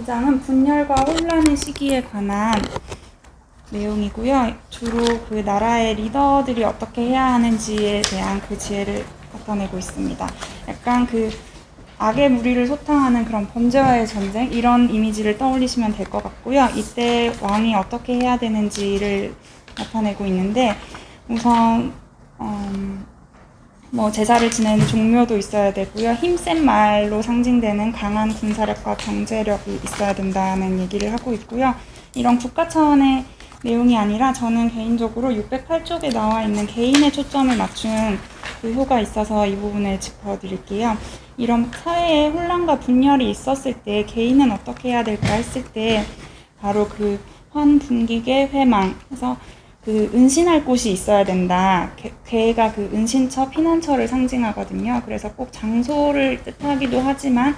장은 분열과 혼란의 시기에 관한 내용이고요. 주로 그 나라의 리더들이 어떻게 해야 하는지에 대한 그 지혜를 나타내고 있습니다. 약간 그 악의 무리를 소탕하는 그런 범죄와의 전쟁, 이런 이미지를 떠올리시면 될 것 같고요. 이때 왕이 어떻게 해야 되는지를 나타내고 있는데, 우선 제사를 지내는 종묘도 있어야 되고요. 힘센 말로 상징되는 강한 군사력과 경제력이 있어야 된다는 얘기를 하고 있고요. 이런 국가 차원의 내용이 아니라 저는 개인적으로 608쪽에 나와 있는 개인의 초점을 맞춘 그 효가 있어서 이 부분을 짚어드릴게요. 이런 사회에 혼란과 분열이 있었을 때 개인은 어떻게 해야 될까 했을 때 바로 그 환분기계 회망, 그래서 그 은신할 곳이 있어야 된다. 괴가 그 은신처, 피난처를 상징하거든요. 그래서 꼭 장소를 뜻하기도 하지만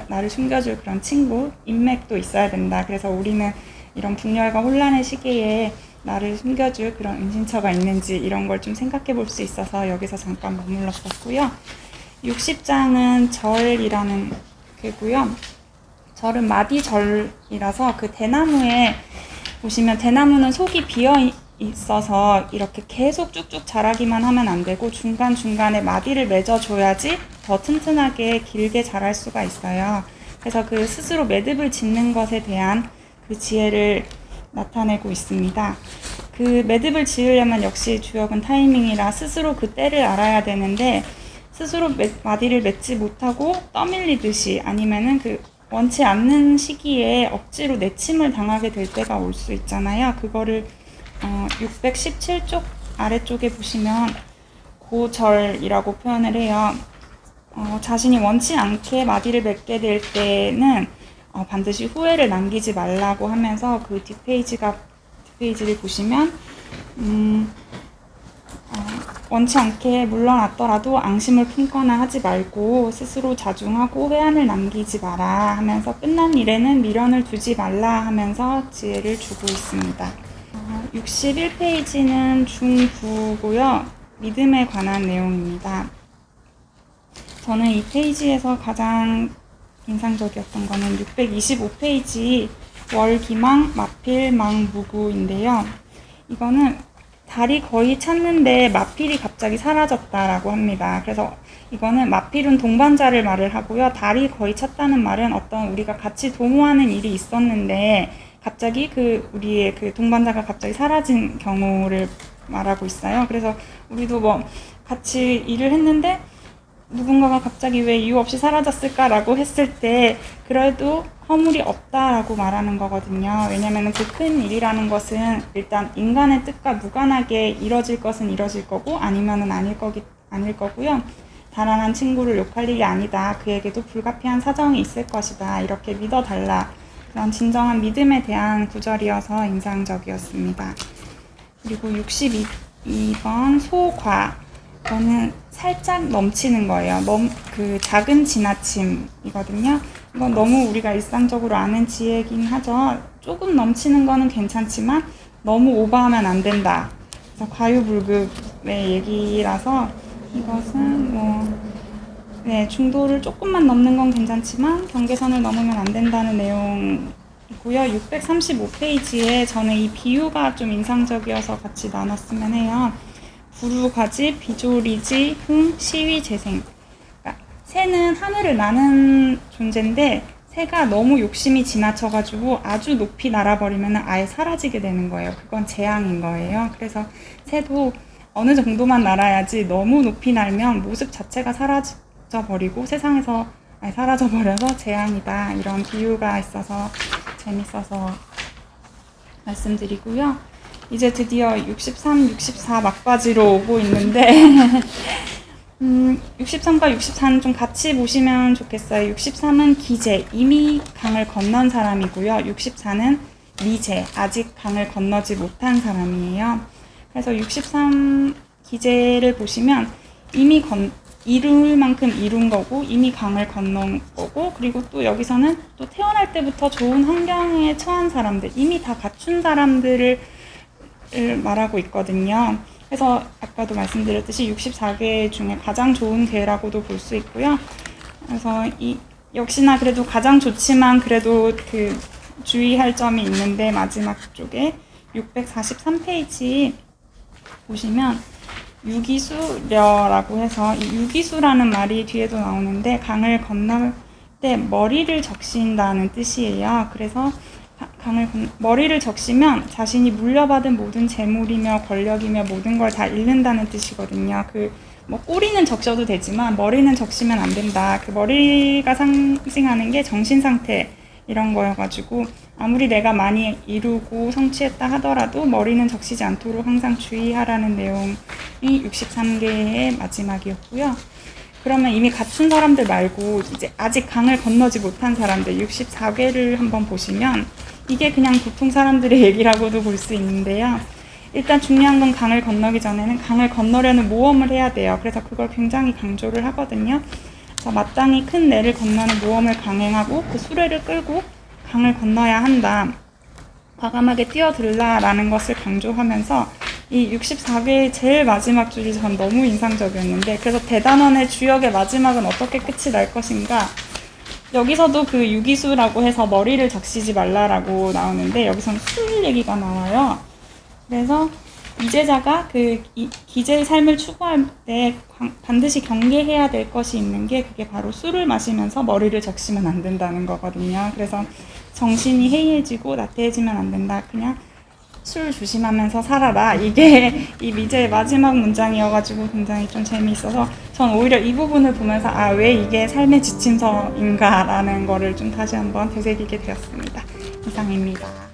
나를 숨겨줄 그런 친구, 인맥도 있어야 된다. 그래서 우리는 이런 분열과 혼란의 시기에 나를 숨겨줄 그런 은신처가 있는지 이런 걸 좀 생각해 볼 수 있어서 여기서 잠깐 머물렀었고요. 60장은 절이라는 괴고요. 절은 마디절이라서 그 대나무에 보시면 대나무는 속이 비어 있어서 이렇게 계속 쭉쭉 자라기만 하면 안 되고 중간중간에 마디를 맺어줘야지 더 튼튼하게 길게 자랄 수가 있어요. 그래서 그 스스로 매듭을 짓는 것에 대한 그 지혜를 나타내고 있습니다. 그 매듭을 지으려면 역시 주역은 타이밍이라 스스로 그 때를 알아야 되는데, 스스로 마디를 맺지 못하고 떠밀리듯이 아니면은 그 원치 않는 시기에 억지로 내침을 당하게 될 때가 올 수 있잖아요. 그거를 617쪽 아래쪽에 보시면 고절이라고 표현을 해요. 자신이 원치 않게 마디를 맺게 될 때는 반드시 후회를 남기지 말라고 하면서 그 뒷페이지를 보시면 원치 않게 물러났더라도 앙심을 품거나 하지 말고 스스로 자중하고 회한을 남기지 마라 하면서 끝난 일에는 미련을 두지 말라 하면서 지혜를 주고 있습니다. 61페이지는 중부고요. 믿음에 관한 내용입니다. 저는 이 페이지에서 가장 인상적이었던 거는 625페이지 월기망, 마필, 망무구인데요. 이거는 달이 거의 찼는데 마필이 갑자기 사라졌다라고 합니다. 그래서 이거는 마필은 동반자를 말을 하고요. 달이 거의 찼다는 말은 어떤 우리가 같이 동호하는 일이 있었는데 갑자기 우리의 그 동반자가 갑자기 사라진 경우를 말하고 있어요. 그래서 우리도 같이 일을 했는데 누군가가 갑자기 왜 이유 없이 사라졌을까라고 했을 때 그래도 허물이 없다라고 말하는 거거든요. 왜냐면 그 큰 일이라는 것은 일단 인간의 뜻과 무관하게 이뤄질 것은 이뤄질 거고 아니면은 아닐 거고요. 단란한 친구를 욕할 일이 아니다. 그에게도 불가피한 사정이 있을 것이다. 이렇게 믿어달라. 그런 진정한 믿음에 대한 구절이어서 인상적이었습니다. 그리고 62번 소과. 이거는 살짝 넘치는 거예요. 그 작은 지나침이거든요. 이건 너무 우리가 일상적으로 아는 지혜긴 하죠. 조금 넘치는 거는 괜찮지만 너무 오버하면 안 된다. 그래서 과유불급의 얘기라서 이것은 중도를 조금만 넘는 건 괜찮지만 경계선을 넘으면 안 된다는 내용이고요. 635페이지에 저는 이 비유가 좀 인상적이어서 같이 나눴으면 해요. 부루가지, 비조리지, 흥, 시위, 재생. 그러니까 새는 하늘을 나는 존재인데 새가 너무 욕심이 지나쳐가지고 아주 높이 날아버리면 아예 사라지게 되는 거예요. 그건 재앙인 거예요. 그래서 새도 어느 정도만 날아야지 너무 높이 날면 모습 자체가 사라져버리고 세상에서 사라져버려서 재앙이다. 이런 비유가 있어서 재밌어서 말씀드리고요. 이제 드디어 63, 64 막바지로 오고 있는데 63과 64는 좀 같이 보시면 좋겠어요. 63은 기재, 이미 강을 건넌 사람이고요. 64는 미재, 아직 강을 건너지 못한 사람이에요. 그래서 63 기재를 보시면 이미 이룰 만큼 이룬 거고 이미 강을 건넌 거고, 그리고 또 여기서는 또 태어날 때부터 좋은 환경에 처한 사람들, 이미 다 갖춘 사람들을 말하고 있거든요. 그래서 아까도 말씀드렸듯이 64개 중에 가장 좋은 괴라고도 볼 수 있고요. 그래서 이 역시나 그래도 가장 좋지만 그래도 그 주의할 점이 있는데 마지막 쪽에 643페이지 보시면 유기수려라고 해서 이 유기수라는 말이 뒤에도 나오는데 강을 건널 때 머리를 적신다는 뜻이에요. 그래서 머리를 적시면 자신이 물려받은 모든 재물이며 권력이며 모든 걸 다 잃는다는 뜻이거든요. 뭐 꼬리는 적셔도 되지만 머리는 적시면 안 된다. 그 머리가 상징하는 게 정신 상태 이런 거여가지고 아무리 내가 많이 이루고 성취했다 하더라도 머리는 적시지 않도록 항상 주의하라는 내용이 63개의 마지막이었고요. 그러면 이미 갖춘 사람들 말고 이제 아직 강을 건너지 못한 사람들 64개를 한번 보시면 이게 그냥 보통 사람들의 얘기라고도 볼 수 있는데요. 일단 중요한 건 강을 건너기 전에는 강을 건너려는 모험을 해야 돼요. 그래서 그걸 굉장히 강조를 하거든요. 그래서 마땅히 큰 내를 건너는 모험을 강행하고 그 수레를 끌고 강을 건너야 한다. 과감하게 뛰어들라라는 것을 강조하면서 이 64개의 제일 마지막 줄이 전 너무 인상적이었는데 그래서 대단원의 주역의 마지막은 어떻게 끝이 날 것인가 여기서도 그 유기수라고 해서 머리를 적시지 말라라고 나오는데 여기서는 술 얘기가 나와요. 그래서 이제자가 그 기제의 삶을 추구할 때 반드시 경계해야 될 것이 있는 게 그게 바로 술을 마시면서 머리를 적시면 안 된다는 거거든요. 그래서 정신이 해이해지고 나태해지면 안 된다. 그냥 술 조심하면서 살아라. 이게 이 미제의 마지막 문장이어가지고 굉장히 좀 재미있어서 전 오히려 이 부분을 보면서 왜 이게 삶의 지침서인가라는 거를 좀 다시 한번 되새기게 되었습니다. 이상입니다.